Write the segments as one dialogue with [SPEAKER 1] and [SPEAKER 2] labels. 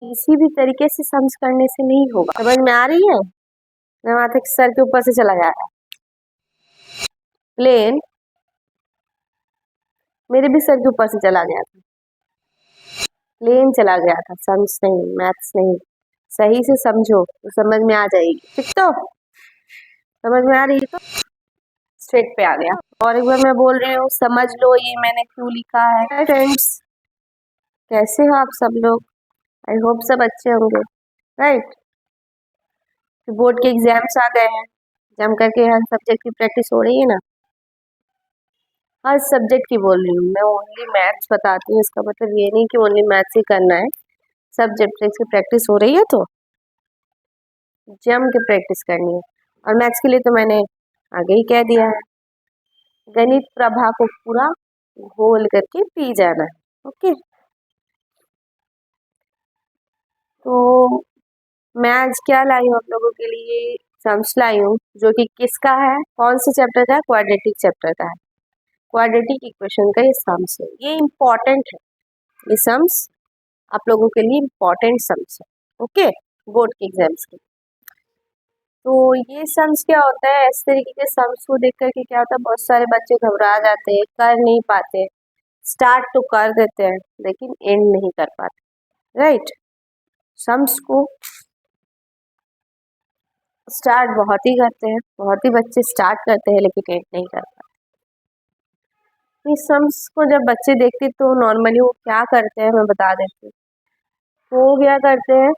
[SPEAKER 1] किसी भी तरीके से सम्स करने से नहीं होगा। समझ में आ रही है? मेरा माथा सर के ऊपर से चला गया है। प्लेन मेरे भी सर के ऊपर से चला गया था, प्लेन चला गया था, सम्स नहीं, मैथ्स नहीं। सही से समझो तो समझ में आ जाएगी। ठीक तो समझ में आ रही है तो स्ट्रेट पे आ गया। और एक बार मैं बोल रही हूँ, समझ लो ये मैंने क्यों लिखा है। फ्रेंड्स, कैसे हो आप सब लोग? आई होप सब अच्छे होंगे, राइट? बोर्ड के एग्जाम्स आ गए हैं, जम करके हर सब्जेक्ट की प्रैक्टिस हो रही है ना। हर सब्जेक्ट की बोल रही हूँ मैं, ओनली मैथ्स बताती हूँ। इसका मतलब ये नहीं कि ओनली मैथ्स ही करना है, सब सब्जेक्ट्स की प्रैक्टिस हो रही है तो जम के प्रैक्टिस करनी है। और मैथ्स के लिए तो मैंने आगे ही कह दिया है, गणित प्रभा को पूरा घोल करके पी जाना है। ओके, तो मैं आज क्या लाई हूँ आप लोगों के लिए? सम्स लाई हूँ, जो कि किसका है, कौन से चैप्टर का है? क्वाड्रेटिक चैप्टर का है। क्वाड्रेटिक इक्वेशन का ये सम्स है, ये इम्पोर्टेंट है। ये सम्स आप लोगों के लिए इम्पोर्टेंट सम्स है, ओके, बोर्ड के एग्जाम्स के। तो ये सम्स क्या होता है? इस तरीके के सम्स को देख करके क्या होता है, बहुत सारे बच्चे घबरा जाते हैं, कर नहीं पाते। स्टार्ट तो कर देते हैं लेकिन एंड नहीं कर पाते, राइट? सम्स को स्टार्ट बहुत ही करते हैं, बहुत ही बच्चे स्टार्ट करते हैं लेकिन एंड नहीं कर पाते। इस सम्स को जब बच्चे देखते तो नॉर्मली वो क्या करते हैं मैं बता देती हूँ। वो क्या करते हैं,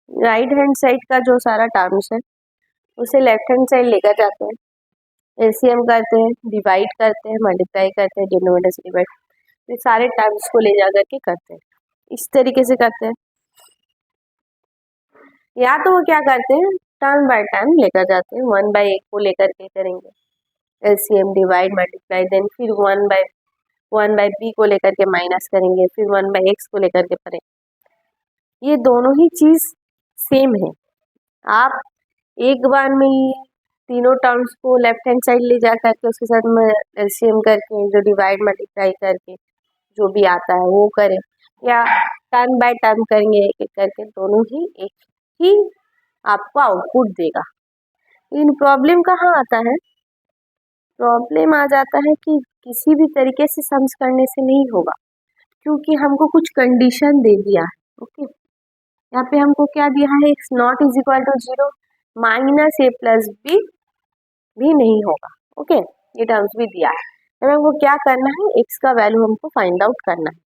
[SPEAKER 1] राइट हैंड साइड का जो सारा टर्म्स है उसे लेफ्ट हैंड साइड लेकर जाते हैं, एलसीएम करते हैं, डिवाइड करते हैं, मल्टीप्लाई करते हैं, डिनोमिनेटर से डिवाइड, ये सारे टर्म्स को ले जा करके करते हैं। इस तरीके से करते हैं। या तो वो क्या करते हैं, टर्म बाय टर्म लेकर जाते हैं, 1/a को लेकर के करेंगे एलसीएम, डिवाइड, मल्टीप्लाई, देन फिर 1/b को लेकर के माइनस करेंगे, फिर 1/x को लेकर के करेंगे। ये दोनों ही चीज सेम है। आप एक बार में ही तीनों टर्म्स को लेफ्ट हैंड साइड ले जा करके उसके साथ में एलसीएम करके, जो डिवाइड मल्टीप्लाई करके जो भी आता है वो करें, या टर्म बाय टर्म करेंगे एक एक करके, दोनों ही एक ही आपको आउटपुट देगा। इन प्रॉब्लम कहाँ आता है? प्रॉब्लम आ जाता है कि किसी भी तरीके से सम्स करने से नहीं होगा, क्योंकि हमको कुछ कंडीशन दे दिया है। ओके, यहाँ पे हमको क्या दिया है, x not is equal to 0, minus a plus b भी नहीं होगा। ओके, ये टर्म्स भी दिया है। तो हमको क्या करना है, एक्स का वैल्यू हमको फाइंड आउट करना है।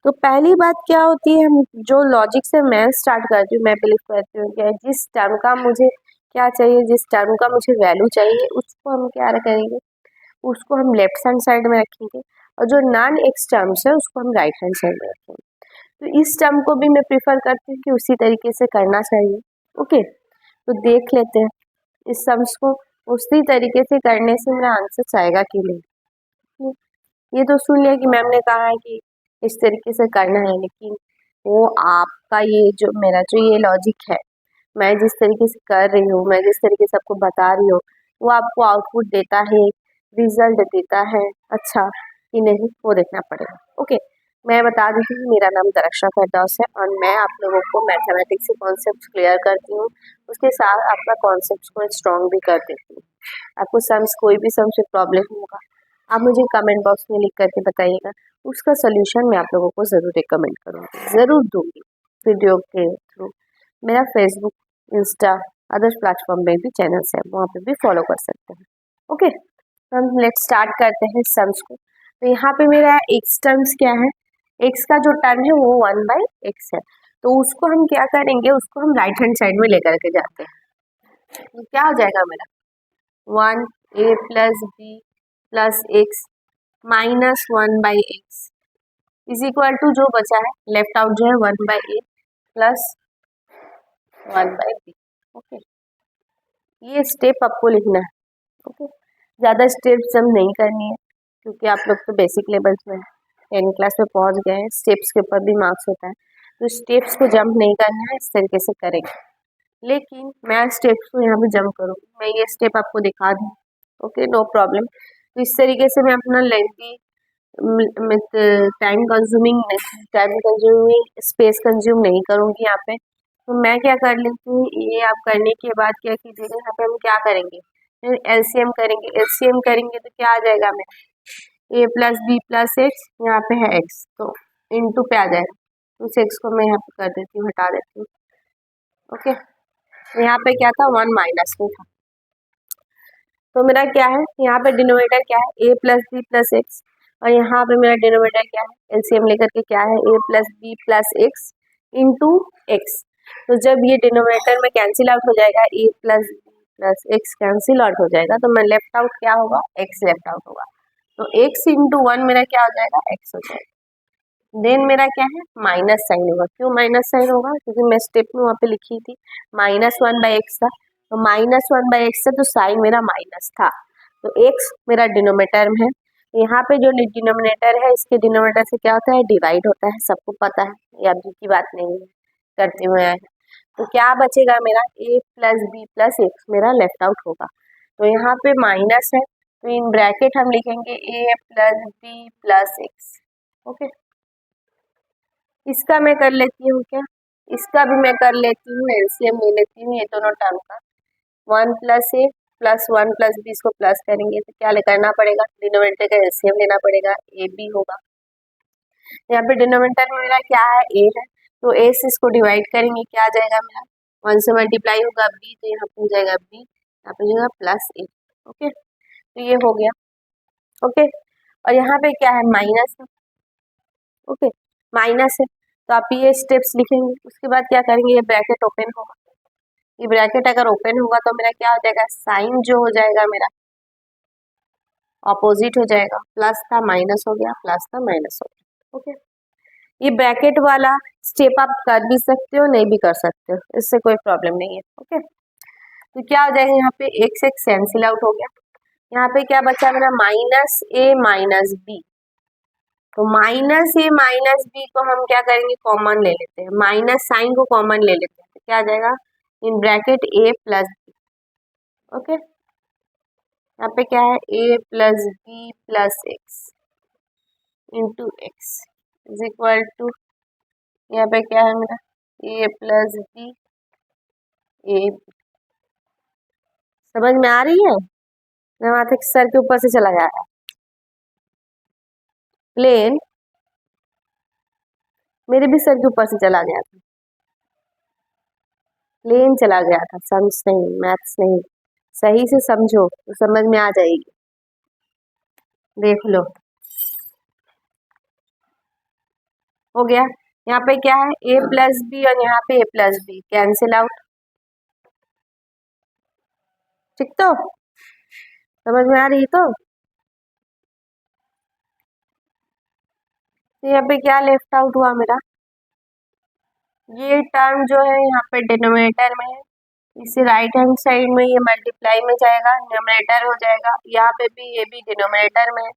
[SPEAKER 1] तो पहली बात क्या होती है, जो लॉजिक से मैं स्टार्ट करती हूँ, मैं बिलीव करती हूँ कि जिस टर्म का मुझे क्या चाहिए, जिस टर्म का मुझे वैल्यू चाहिए, उसको हम क्या करेंगे, उसको हम लेफ्ट हैंड साइड में रखेंगे, और जो नॉन एक्स टर्म्स है उसको हम राइट हैंड साइड में रखेंगे। तो इस टर्म को भी मैं प्रिफर करती हूँ कि उसी तरीके से करना चाहिए। ओके, तो देख लेते हैं इस सम्स को उसी तरीके से करने से मेरा आंसर आएगा कि नहीं। ये तो सुन लिया कि मैम ने कहा है कि इस तरीके से करना है, लेकिन वो आपका ये जो मेरा जो ये लॉजिक है, मैं जिस तरीके से कर रही हूँ, मैं जिस तरीके से आपको बता रही हूँ, वो आपको आउटपुट देता है, रिजल्ट देता है अच्छा कि नहीं, वो देखना पड़ेगा। ओके, मैं बता देती हूँ, मेरा नाम दरक्षा फरदौस है और मैं आप लोगों को मैथमेटिक्स के कॉन्सेप्ट क्लियर करती हूँ, उसके साथ आपका कॉन्सेप्ट को स्ट्रॉन्ग भी कर देती हूँ। आपको सम्स कोई भी सम्स में प्रॉब्लम होगा, आप मुझे कमेंट बॉक्स में लिख करके बताइएगा, उसका सोल्यूशन मैं आप लोगों को ज़रूर रिकमेंड करूँगी, ज़रूर दूंगी वीडियो के थ्रू। मेरा फेसबुक, इंस्टा, अदर्स प्लेटफॉर्म में भी चैनल्स है, वहाँ पे भी फॉलो कर सकते हैं। ओके, तो हम लेट स्टार्ट करते हैं सम्स को। तो यहाँ पे मेरा एक्स टर्म्स क्या है, एक्स का जो टर्म है वो 1/x है, तो उसको हम क्या करेंगे, उसको हम राइट हैंड साइड में लेकर के जाते हैं। तो क्या हो जाएगा मेरा, 1a plus b plus x minus 1/x is equal to, जो बचा है लेफ्ट आउट जो है 1/a प्लस 1/b। ओके, ये स्टेप आपको लिखना है। ओके, ज़्यादा स्टेप्स हम नहीं करनी है, क्योंकि आप लोग तो बेसिक लेवल्स में 10 क्लास में पहुंच गए हैं, स्टेप्स के ऊपर भी मार्क्स होता है, तो स्टेप्स को जंप नहीं करना है, इस तरीके से करेंगे। लेकिन मैं स्टेप्स को यहाँ पे जंप करूँगी, मैं ये स्टेप आपको दिखा दूँ। Okay, no problem. तो इस तरीके से मैं अपना lengthy time consuming space consume नहीं करूँगी यहाँ पे। तो मैं क्या कर लेती हूँ, ये आप करने के बाद क्या कीजिएगा, यहाँ पे हम क्या करेंगे, एलसीएम करेंगे। एलसीएम करेंगे तो क्या आ जाएगा मेरा, ए प्लस बी प्लस एक्स, यहाँ पे है एक्स तो इंटू पे आ जाएगा। उस एक्स को मैं यहाँ पे कर देती हूँ, हटा देती हूँ। ओके, यहाँ पे क्या था, 1 माइनस में था। तो मेरा क्या है, यहाँ पे डिनोमिनेटर क्या है, a plus b plus x, और यहाँ पे मेरा डिनोमिनेटर क्या है, एलसीएम लेकर के क्या है, a plus b plus x into x. तो जब ये डिनोमिनेटर में कैंसिल आउट हो जाएगा, a plus b plus x cancel out हो जाएगा, तो मैं लेफ्ट आउट क्या होगा, एक्स लेफ्ट आउट होगा। तो एक्स इंटू 1 मेरा क्या हो जाएगा, एक्स हो जाएगा। देन मेरा क्या है, माइनस साइन होगा। क्यों माइनस साइन होगा, क्योंकि मैं स्टेप में वहाँ पे लिखी थी -1/x था, तो -1/x था तो साइन मेरा माइनस था, तो x मेरा डिनोमिनेटर में है। यहाँ पे जो डिनोमिनेटर है, इसके डिनोमिनेटर से क्या होता है, डिवाइड होता है, सबको पता है, ये अभी की बात नहीं है, करते हुए आए। तो क्या बचेगा मेरा, a plus b plus x मेरा लेफ्ट आउट होगा। तो यहाँ पे माइनस है, तो इन ब्रैकेट हम लिखेंगे a plus b plus x. Okay, इसका मैं कर लेती हूँ क्या, इसका भी मैं कर लेती हूँ, एलसीएम ले लेती हूँ ये दोनों टर्म का। 1 प्लस ए प्लस 1 प्लस बी, इसको प्लस करेंगे तो क्या करना पड़ेगा, डिनोमिनेटर का एलसीएम लेना पड़ेगा, ए बी होगा। यहाँ पे डिनोमिनेटर में मेरा क्या है, ए है, तो ए से इसको डिवाइड करेंगे, क्या आ जाएगा मेरा, 1 से मल्टीप्लाई होगा बी, तो यहाँ पे हो जाएगा बी, यहाँ पे हो जाएगा प्लस ए। ओके, तो ये हो गया। ओके, और यहाँ पे क्या है, माइनस है। ओके, माइनस है, तो आप ये स्टेप्स लिखेंगे, उसके बाद क्या करेंगे, ये ब्रैकेट ओपन होगा। ये ब्रैकेट अगर ओपन होगा तो मेरा क्या हो जाएगा, साइन जो हो जाएगा मेरा ऑपोजिट हो जाएगा, प्लस था माइनस हो गया, प्लस था माइनस हो गया। ओके, ये ब्रैकेट वाला स्टेप आप कर भी सकते हो, नहीं भी कर सकते हो, इससे कोई प्रॉब्लम नहीं है। ओके, तो क्या हो जाएगा, यहाँ पे एक्स एक्स कैंसिल आउट हो गया, यहाँ पे क्या बचा मेरा, माइनस ए माइनस बी। तो माइनस ए माइनस बी को हम क्या करेंगे, कॉमन ले लेते हैं, माइनस साइन को कॉमन ले लेते हैं, तो क्या आ जाएगा, in bracket a plus b. Okay, यहाँ पे क्या है, a plus b plus x into x is equal to, यहाँ पे क्या है मेरा, ए प्लस बी ए। समझ में आ रही है, माथे सर के ऊपर से चला जा रहा है, प्लेन मेरे भी सर के ऊपर से चला गया था, प्लेन चला गया था, समझ नहीं, मैथ्स नहीं, सही से समझो तो समझ में आ जाएगी। देख लो, हो गया। यहाँ पे क्या है, ए प्लस बी, और यहाँ पे ए प्लस बी कैंसिल आउट, ठीक, तो समझ में आ रही तो यहाँ पे क्या लेफ्ट आउट हुआ मेरा, ये टर्म जो है यहाँ पे डिनोमिनेटर में है, इसे राइट हैंड साइड में ये मल्टीप्लाई में जाएगा, न्यूमरेटर हो जाएगा, यहाँ पे भी ये भी डिनोमिनेटर में है,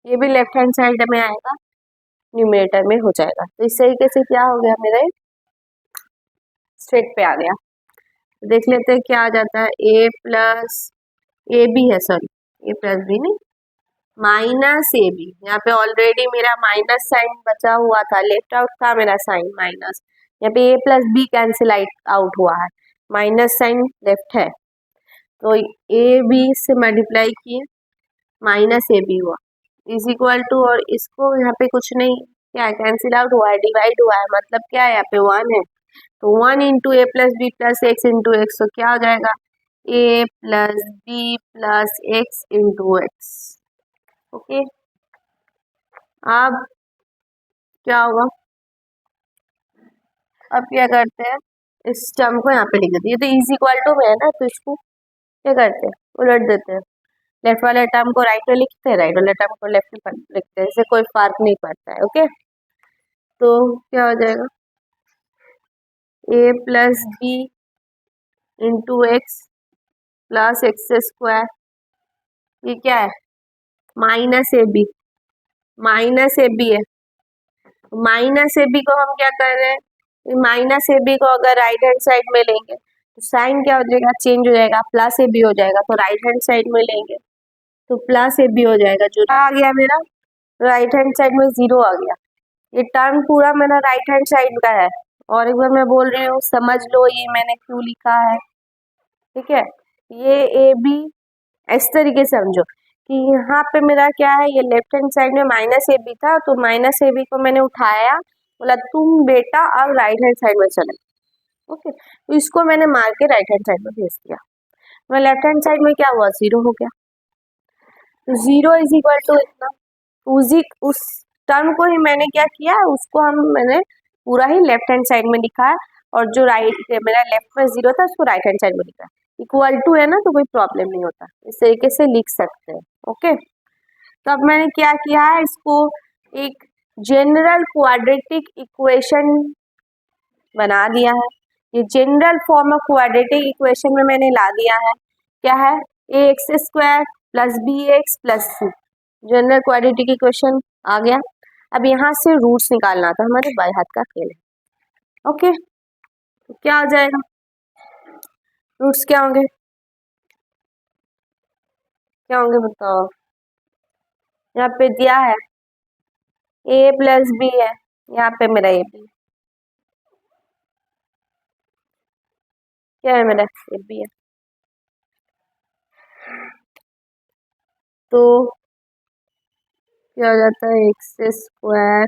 [SPEAKER 1] ये भी लेफ्ट हैंड साइड में आएगा, न्यूमरेटर में हो जाएगा। तो इस तरीके से क्या हो गया, मेरे स्ट्रेट पे आ गया। तो देख लेते हैं क्या आ जाता है, ए प्लस ए बी है, सॉरी ए प्लस बी नहीं, माइनस ए बी। यहाँ पे ऑलरेडी मेरा माइनस साइन बचा हुआ था, लेफ्ट आउट था मेरा साइन माइनस, यहाँ पे ए प्लस बी कैंसिल आउट हुआ है, माइनस साइन लेफ्ट है, तो ए बी से मल्टीप्लाई किए, माइनस ए बी हुआ इज इक्वल टू, और इसको यहाँ पे कुछ नहीं, क्या कैंसिल आउट हुआ है, डिवाइड हुआ है, मतलब क्या है, यहाँ पे 1 है, तो 1 into a plus b plus x into x, तो क्या हो जाएगा, a plus b plus x into x. Okay, अब क्या होगा, अब क्या करते हैं, इस टर्म को यहाँ पे लिख देते हैं, ये तो इज इक्वल टू में है ना, तो इसको क्या करते हैं, उलट देते हैं, लेफ्ट वाले टर्म को राइट में लिखते हैं, राइट वाले टर्म को लेफ्ट में लिखते हैं, इससे कोई फर्क नहीं पड़ता है। ओके, तो क्या हो जाएगा, a plus b into x plus x square, ये क्या है, minus a b, minus a b है, माइनस ए बी को हम क्या कर रहे हैं, माइनस ए बी को अगर राइट हैंड साइड में लेंगे तो साइन क्या हो जाएगा, चेंज हो जाएगा, प्लस ए बी हो जाएगा, तो राइट हैंड साइड में लेंगे तो प्लस ए बी हो जाएगा, जो आ गया मेरा राइट हैंड साइड में 0 आ गया। ये टर्म पूरा मेरा राइट हैंड साइड का है। और एक बार मैं बोल रही हूँ, समझ लो ये मैंने क्यों लिखा है। ठीक है, ये ए बी इस तरीके से समझो कि यहाँ पे मेरा क्या है, ये लेफ्ट हैंड साइड में माइनस ए बी था, तो माइनस ए बी को मैंने उठाया, बोला तुम बेटा अब राइट हैंड साइड में चले। ओके, तो इसको मैंने मार के राइट हैंड साइड में भेज दिया। मैं लेफ्ट हैंड साइड में क्या हुआ, 0 हो गया। तो 0 इज इक्वल टू इतना, उस टर्म को ही मैंने क्या किया, उसको मैंने पूरा ही लेफ्ट हैंड साइड में लिखा है, और जो मेरा लेफ्ट में 0 था उसको राइट हैंड साइड में लिखा है। इक्वल टू है ना, तो कोई प्रॉब्लम नहीं होता, इस तरीके से लिख सकते हैं। ओके, तो अब मैंने क्या किया है, इसको एक जनरल क्वाड्रेटिक इक्वेशन बना दिया है। ये general form of quadratic equation में मैंने ला दिया है। क्या है, a x square plus b x plus c, general quadratic equation आ गया। अब यहाँ से रूट्स निकालना था, हमारे बाएं हाथ का खेल है। ओके, तो क्या हो जाएगा, रूट्स क्या होंगे, क्या होंगे बताओ। यहाँ पे दिया है ए प्लस बी है, यहाँ पे मेरा ए बी, क्या है मेरा ए बी है। तो क्या हो जाता है, x square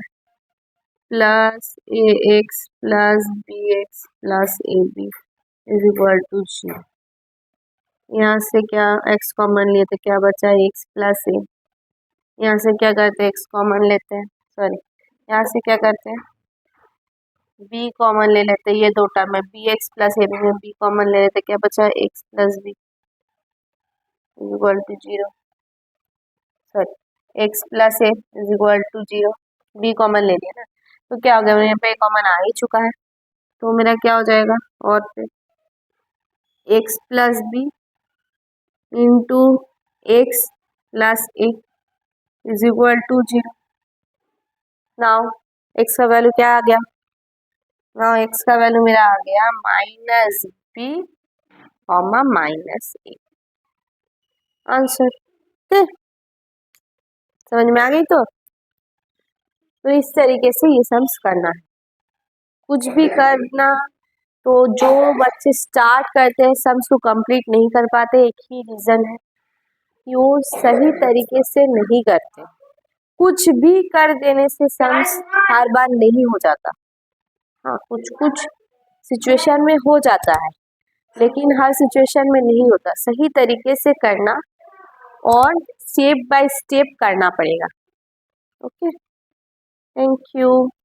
[SPEAKER 1] plus a x plus b x plus a b is equal to 0। यहाँ से क्या x कॉमन लिए तो क्या बचा, x प्लस ए। यहाँ से क्या करते हैं, x कॉमन लेते हैं, सॉरी यहाँ से क्या करते हैं, b कॉमन ले लेते हैं। ये दो टर्म है, b x plus a b में b कॉमन ले लेते, क्या बचा, x plus b is equal to 0, sorry x plus a is equal to 0, b common ले लिया ना, तो क्या हो गया, यहाँ पे कॉमन आ ही चुका है, तो मेरा क्या हो जाएगा, और फिर x plus b into x plus a is equal to 0। Now x का वैल्यू क्या आ गया, नाउ x का वैल्यू मेरा आ गया माइनस बी कॉमा माइनस ए, आंसर। ठीक, समझ में आ गई। तो इस तरीके से ये सम्स करना है, कुछ भी करना। तो जो बच्चे स्टार्ट करते हैं सम्स को कंप्लीट नहीं कर पाते, एक ही रीजन है कि वो सही तरीके से नहीं करते। कुछ भी कर देने से सम्स हर बार नहीं हो जाता, हाँ कुछ कुछ सिचुएशन में हो जाता है, लेकिन हर सिचुएशन में नहीं होता। सही तरीके से करना और स्टेप बाय स्टेप करना पड़ेगा। Okay, thank you.